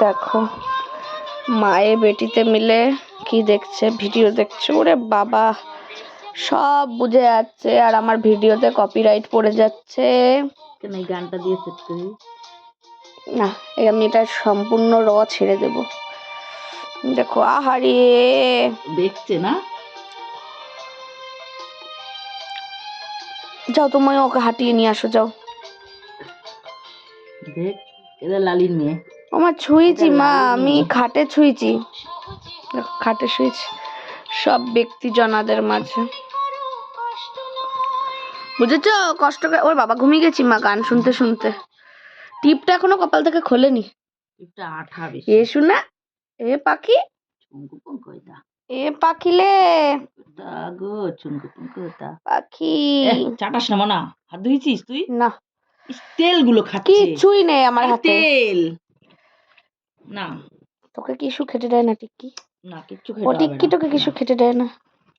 দেখো মায়ে বেটিতে মিলে কি দেখছে, ভিডিও দেখছে। ওরে বাবা, সব বুঝে যাচ্ছে আর আমার ভিডিওতে কপিরাইট পড়ে যাচ্ছে। কেন এই গানটা দিয়ে সেট করি না, আমি এটা সম্পূর্ণ র ছেড়ে দেব। দেখো আহারে, দেখছে না? যাও তুমি ওকে হাঁটিয়ে নিয়ে আসো, যাও। দেখ, এটা লালির মেয়ে। আমার ছুঁয়েছি এটা মা, লালির আমি মেয়ে। খাটে ছুঁয়েছি। দেখো খাটে শুয়েছি সব ব্যক্তি জনাদের মাঝে, বুঝেছো? কষ্ট করে। ওর বাবা, ঘুমিয়ে গেছি মা গান শুনতে শুনতে। টিপটা এখনো কপাল থেকে খোলেনি। টিপটা আঠা বেশি। এ শোনা, এ পাখি, চুমকু পঙ্কু এটা। এ পাখিলে তা গো চুমকু পঙ্কু এটা। পাখি। চাটাস না মানা, হাত ধুইছিস তুই? না, তেলগুলো খাচ্ছে। কিছুই নেই আমার হাতে। তেল না, তোকে কিছু খেতে দেয় না টিক্কি? না কিচ্ছু ও খেতে হবে টিক্কি না। তোকে কিছু খেতে দেয় না।